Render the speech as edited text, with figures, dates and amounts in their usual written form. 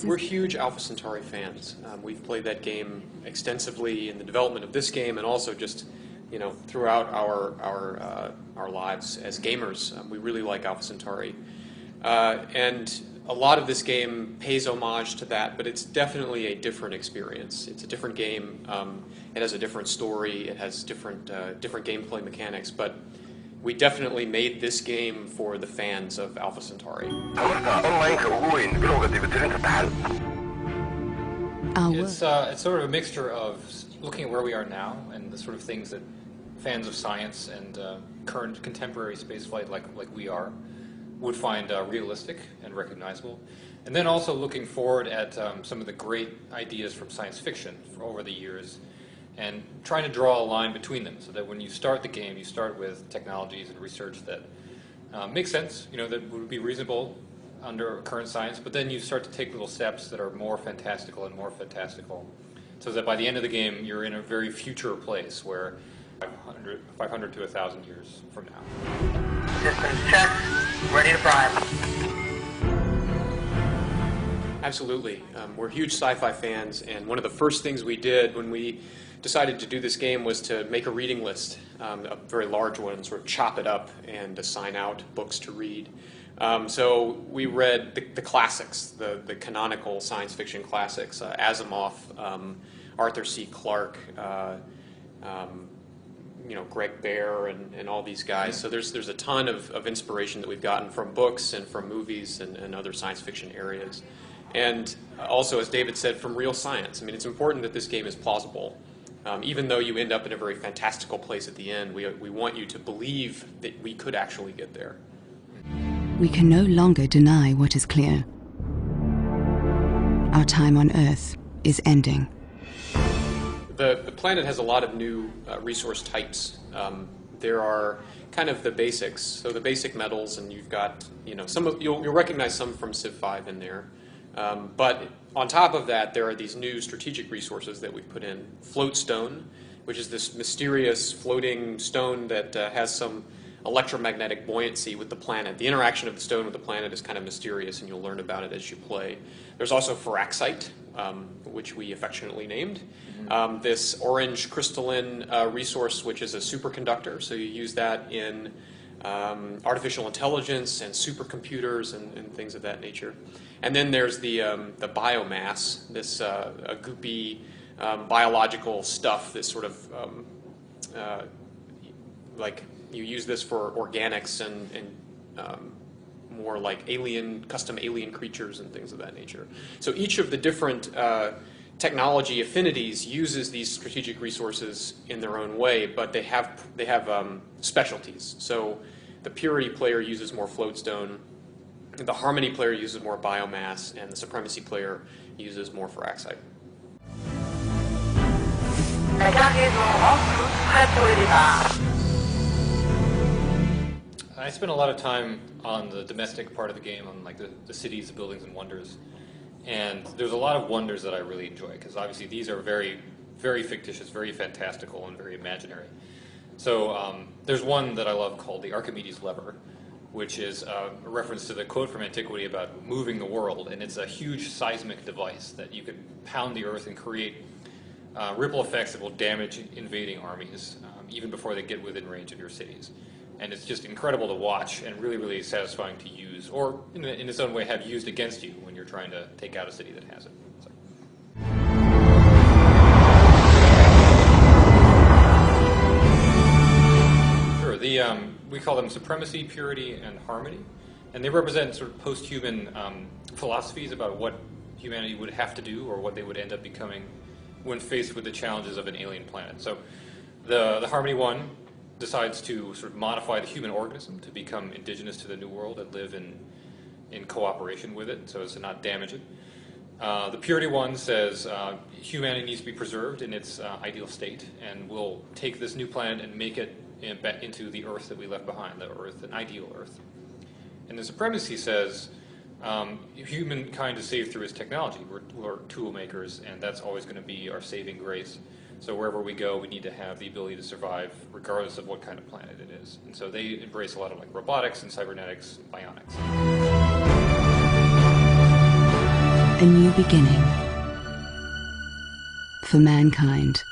We're huge Alpha Centauri fans. We've played that game extensively in the development of this game, and also just throughout our lives as gamers. We really like Alpha Centauri, and a lot of this game pays homage to that, but it's definitely a different experience. It's a different game. It has a different story. It has different gameplay mechanics, but we definitely made this game for the fans of Alpha Centauri. It's sort of a mixture of looking at where we are now and the sort of things that fans of science and current contemporary spaceflight like we are would find realistic and recognizable, and then also looking forward at some of the great ideas from science fiction over the years, and trying to draw a line between them so that when you start the game, you start with technologies and research that makes sense, that would be reasonable under current science, but then you start to take little steps that are more fantastical and more fantastical, so that by the end of the game, you're in a very future place where 500 to 1,000 years from now. Systems checked. Ready to prime. Absolutely. We're huge sci-fi fans, and one of the first things we did when we decided to do this game was to make a reading list, a very large one, and sort of chop it up and assign out books to read. So we read the classics, the canonical science fiction classics, Asimov, Arthur C. Clarke, Greg Bear and all these guys. So there's a ton of inspiration that we've gotten from books and from movies and other science fiction areas. And also, as David said, from real science. I mean, it's important that this game is plausible. Even though you end up in a very fantastical place at the end, we want you to believe that we could actually get there. We can no longer deny what is clear. Our time on Earth is ending. The planet has a lot of new resource types. There are kind of the basics, so the basic metals, and you've got you'll recognize some from Civ 5 in there. But on top of that, there are these new strategic resources that we've put in. Float stone, which is this mysterious floating stone that has some electromagnetic buoyancy with the planet. The interaction of the stone with the planet is kind of mysterious, and you'll learn about it as you play. There's also Feraxite, which we affectionately named. This orange crystalline resource, which is a superconductor, so you use that in artificial intelligence and supercomputers and things of that nature. And then there's the biomass, this goopy biological stuff, this sort of like you use this for organics and more like custom alien creatures and things of that nature. So each of the different technology affinities uses these strategic resources in their own way, but they have specialties. So the purity player uses more floatstone, the harmony player uses more biomass, and the supremacy player uses more Feraxite. I spent a lot of time on the domestic part of the game, on like the cities, the buildings, and wonders. And there's a lot of wonders that I really enjoy, because obviously these are very, very fictitious, very fantastical, and very imaginary. So there's one that I love called the Archimedes lever, which is a reference to the quote from antiquity about moving the world. And it's a huge seismic device that you could pound the earth and create ripple effects that will damage invading armies, even before they get within range of your cities. And it's just incredible to watch and really, really satisfying to use, or in its own way have used against you when you're trying to take out a city that has it. So. Sure. We call them supremacy, purity, and harmony. And they represent sort of post-human philosophies about what humanity would have to do or what they would end up becoming when faced with the challenges of an alien planet. So the harmony one decides to sort of modify the human organism to become indigenous to the new world and live in cooperation with it, so as to not damage it. The purity one says humanity needs to be preserved in its ideal state, and we'll take this new planet and make it into the Earth that we left behind, the Earth, an ideal Earth. And the supremacy says humankind is saved through its technology. We're tool makers, and that's always going to be our saving grace. So wherever we go, we need to have the ability to survive regardless of what kind of planet it is. And so they embrace a lot of like robotics and cybernetics and bionics. a new beginning for mankind.